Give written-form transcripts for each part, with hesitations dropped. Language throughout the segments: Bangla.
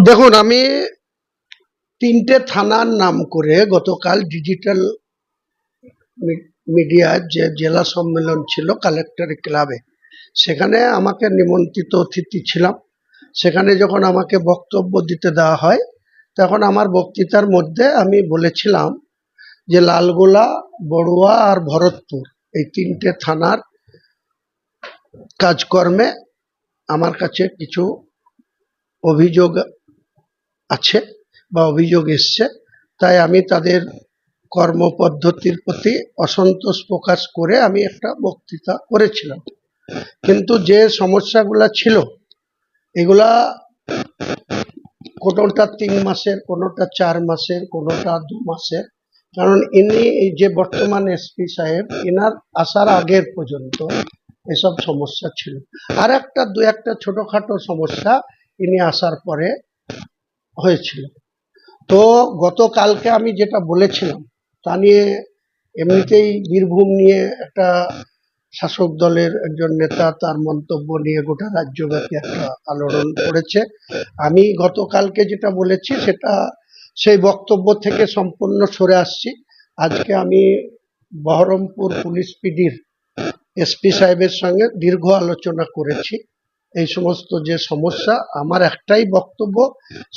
দেখুন, আমি তিনটে থানার নাম করে গতকাল ডিজিটাল মিডিয়ার যে জেলা সম্মেলন ছিল কালেক্টর ক্লাবে, সেখানে আমাকে নিমন্ত্রিত অতিথি ছিলাম। সেখানে যখন আমাকে বক্তব্য দিতে দেওয়া হয়, তখন আমার বক্তৃতার মধ্যে আমি বলেছিলাম যে লালগোলা, বড়ুয়া আর ভরতপুর এই তিনটে থানার কাজকর্মে আমার কাছে কিছু অভিযোগ আছে বা অভিযোগ এসছে। তাই আমি তাদের কর্মপদ্ধতির প্রতি অসন্তোষ প্রকাশ করে আমি একটা বক্তৃতা করেছিলাম। কিন্তু যে সমস্যাগুলা ছিল এগুলা কোনোটা 3 মাসের, কোনোটা 4 মাসের, কোনোটা 2 মাসের। কারণ ইনি এই যে বর্তমান এসপি সাহেব, ইনার আসার আগের পর্যন্ত এসব সমস্যা ছিল। আর একটা দু একটা ছোটখাটো সমস্যা ইনি আসার পরে হয়েছিল। তো গতকালকে আমি যেটা বলেছিলাম তা নিয়ে এমনিতেই বীরভূম নিয়ে একটা শাসক দলের একজন নেতা তার মন্তব্য নিয়ে গোটা রাজ্যব্যাপী একটা আলোড়ন করেছে। আমি গতকালকে যেটা বলেছি সেটা সেই বক্তব্য থেকে সম্পূর্ণ সরে আসছি। আজকে আমি বহরমপুর পুলিশ পিডির এসপি সাহেবের সঙ্গে দীর্ঘ আলোচনা করেছি। এই সমস্ত যে সমস্যা, আমার একটাই বক্তব্য,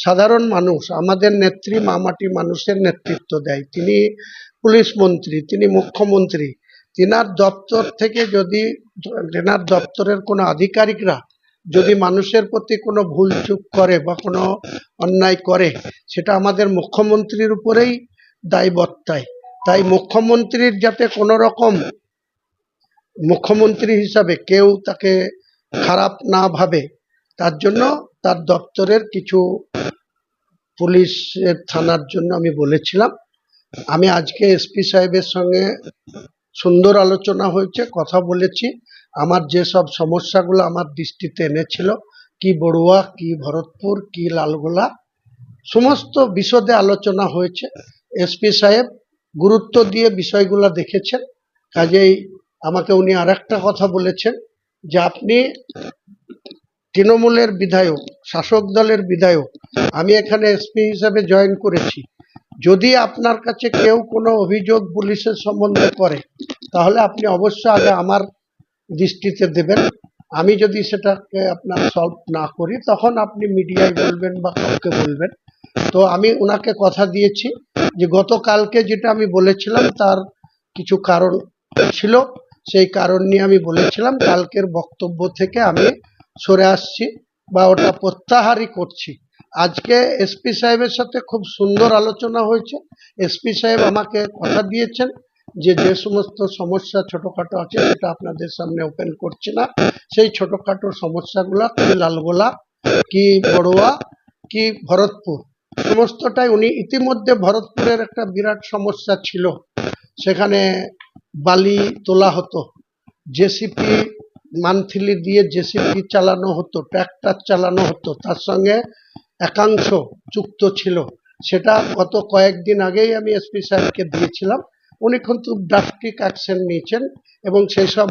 সাধারণ মানুষ আমাদের নেত্রী মামাটি মানুষের নেতৃত্ব দেয়, তিনি পুলিশ মন্ত্রী, তিনি মুখ্যমন্ত্রী, তিনার দপ্তর থেকে যদি তেনার দপ্তরের কোনো আধিকারিকরা যদি মানুষের প্রতি কোনো ভুল চুক করে বা কোনো অন্যায় করে, সেটা আমাদের মুখ্যমন্ত্রীর উপরেই দায়বর্তায়। তাই মুখ্যমন্ত্রীর যাতে কোনো রকম মুখ্যমন্ত্রী হিসাবে কেউ তাকে খারাপ না ভাবে, তার জন্য তার দপ্তরের কিছু পুলিশের থানার জন্য আমি বলেছিলাম। আমি আজকে এসপি সাহেবের সঙ্গে সুন্দর আলোচনা হয়েছে, কথা বলেছি। আমার যেসব সমস্যাগুলো আমার দৃষ্টিতে এনেছিল, কি বড়ুয়া, কি ভরতপুর, কি লালগোলা, সমস্ত বিশদে আলোচনা হয়েছে। এসপি সাহেব গুরুত্ব দিয়ে বিষয়গুলো দেখেছেন। কাজেই আমাকে উনি আর একটা কথা বলেছেন যে আপনি তৃণমূলের বিধায়ক, শাসক দলের বিধায়ক, আমি এখানে এসপি হিসাবে জয়েন করেছি, যদি আপনার কাছে কেউ কোনো অভিযোগ পুলিশের সম্বন্ধে করে তাহলে আপনি অবশ্যই আগে আমার দৃষ্টিতে দেবেন। আমি যদি সেটাকে আপনার সলভ না করি তখন আপনি মিডিয়ায় বলবেন বা কাউকে বলবেন। তো আমি ওনাকে কথা দিয়েছি যে গতকালকে যেটা আমি বলেছিলাম তার কিছু কারণ ছিল, সেই কারণ নিয়ে আমি বলেছিলাম কালকের বক্তব্য থেকে আমি সরে আসছি বা ওটা প্রত্যাহারই করছি। আজকে এসপি সাহেবের সাথে খুব সুন্দর আলোচনা হয়েছে। এসপি সাহেব আমাকে কথা দিয়েছেন যে যে সমস্ত সমস্যা ছোটখাটো আছে সেটা আপনাদের সামনে ওপেন করছি না, সেই ছোটখাটো সমস্যাগুলা কি লালগোলা, কি বড়ুয়া, কি ভরতপুর, সমস্তটাই উনি ইতিমধ্যে ভরতপুরের একটা বিরাট সমস্যা ছিল, সেখানে বালি তোলা হতো, জেসিপি মান্থলি দিয়ে জেসিপি চালানো হতো, ট্র্যাক্টর চালানো হতো, তার সঙ্গে একাংশ যুক্ত ছিল। সেটা গত কয়েকদিন আগেই আমি এসপি সাহেবকে দিয়েছিলাম, উনি কিন্তু ড্রাস্টিক অ্যাকশন নিয়েছেন এবং সেই সব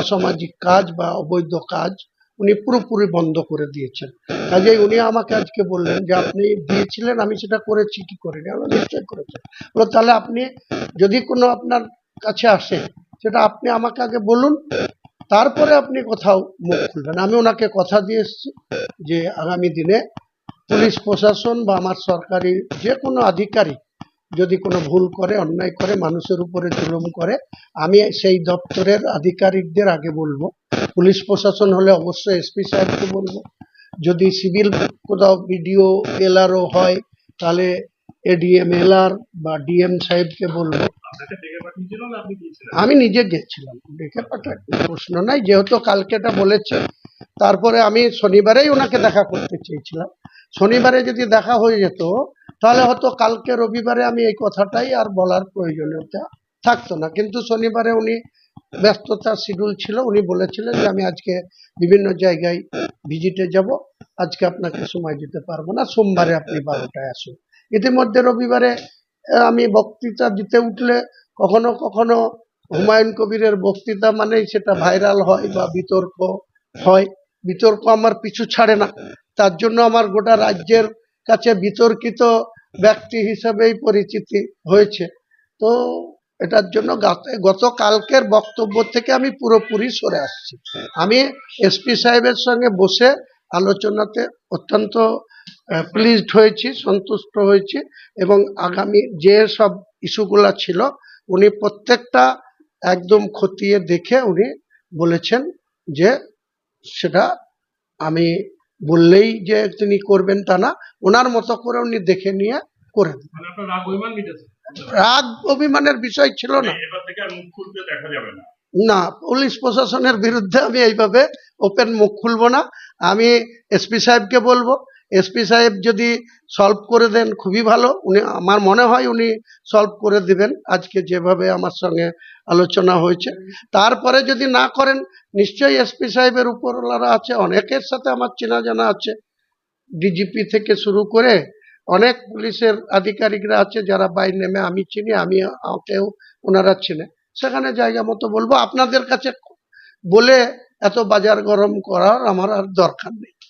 অসামাজিক কাজ বা অবৈধ কাজ উনি পুরোপুরি বন্ধ করে দিয়েছেন। কাজেই উনি আমাকে আজকে বললেন যে আপনি দিয়েছিলেন, আমি সেটা করেছি কি করিনি। আমরা নিশ্চয় করেছেন। বলো তাহলে আপনি যদি কোনো আপনার কাছে আসে সেটা আপনি আমাকে আগে বলুন, তারপরে আপনি কোথাও মুখ খুলবেন। আমি ওনাকে কথা দিয়ে এসেছি যে আগামী দিনে পুলিশ প্রশাসন বা আমার সরকারি যে কোনো আধিকারিক যদি কোনো ভুল করে, অন্যায় করে, মানুষের উপরে জুলুম করে, আমি সেই দপ্তরের আধিকারিকদের আগে বলবো। পুলিশ প্রশাসন হলে অবশ্যই এসপি সাহেবকে বলবো, যদি সিভিল কোথাও বিডিও এলআরও হয় তাহলে এডিএম এলআর বা ডিএম সাহেবকে বলবো। আমি নিজে গেছিলাম, ডেকে পাঠার প্রশ্ন নাই, যেহেতু কালকেটা বলেছে। তারপরে আমি শনিবারেই ওনাকে দেখা করতে চেয়েছিলাম। শনিবারে যদি দেখা হয়ে যেত তাহলে হয়তো কালকে রবিবারে আমি এই কথাটাই আর বলার প্রয়োজনীয়তা থাকতো না। কিন্তু শনিবারে উনি ব্যস্ততার শিডিউল ছিল, উনি বলেছিলেন যে আমি আজকে বিভিন্ন জায়গায় ভিজিটে যাব, আজকে আপনাকে সময় দিতে পারবো না, সোমবারে আপনি 12টায় আসুন। ইতিমধ্যে রবিবারে আমি বক্তৃতা দিতে উঠলে কখনো কখনো হুমায়ুন কবিরের বক্তৃতা মানেই সেটা ভাইরাল হয় বা বিতর্ক হয়। বিতর্ক আমার পিছু ছাড়ে না, তার জন্য আমার গোটা রাজ্যের কাছে বিতর্কিত ব্যক্তি হিসেবেই পরিচিতি হয়েছে। তো এটার জন্য গতকালকের বক্তব্য থেকে আমি পুরোপুরি সরে আসছি। আমি এসপি সাহেবের সঙ্গে বসে আলোচনাতে অত্যন্ত প্লিজড হয়েছি, সন্তুষ্ট হয়েছি, এবং আগামী যে সব ইস্যুগুলা ছিল উনি প্রত্যেকটা একদম খতিয়ে দেখে উনি বলেছেন যে সেটা আমি বললেই যে তিনি করবেন তা না, ওনার মতো করে উনি দেখে নিয়ে করে দেন। মানে আপনার রাগ অভিমান মিটেছে? রাগ অভিমানের বিষয় ছিল না। এবার থেকে আর মুখ খুলতে দেখা যাবে না। না, পুলিশ প্রশাসনের বিরুদ্ধে আমি এইভাবে ওপেন মুখ খুলবো না। আমি এসপি সাহেবকে বলবো, এসপি সাহেব যদি সলভ করে দেন খুবই ভালো। উনি, আমার মনে হয় উনি সলভ করে দিবেন আজকে যেভাবে আমার সঙ্গে আলোচনা হয়েছে। তারপরে যদি না করেন, নিশ্চয়ই এসপি সাহেবের উপরওয়ালারা আছে, অনেকের সাথে আমার চেনা জানা আছে, ডিজিপি থেকে শুরু করে অনেক পুলিশের আধিকারিকরা আছে যারা বাই নেমে আমি চিনি, আমি আমাকেও ওনারা চিনে। সেখানে জায়গা মতো বলবো। আপনাদের কাছে বলে এত বাজার গরম করার আমার আর দরকার নেই।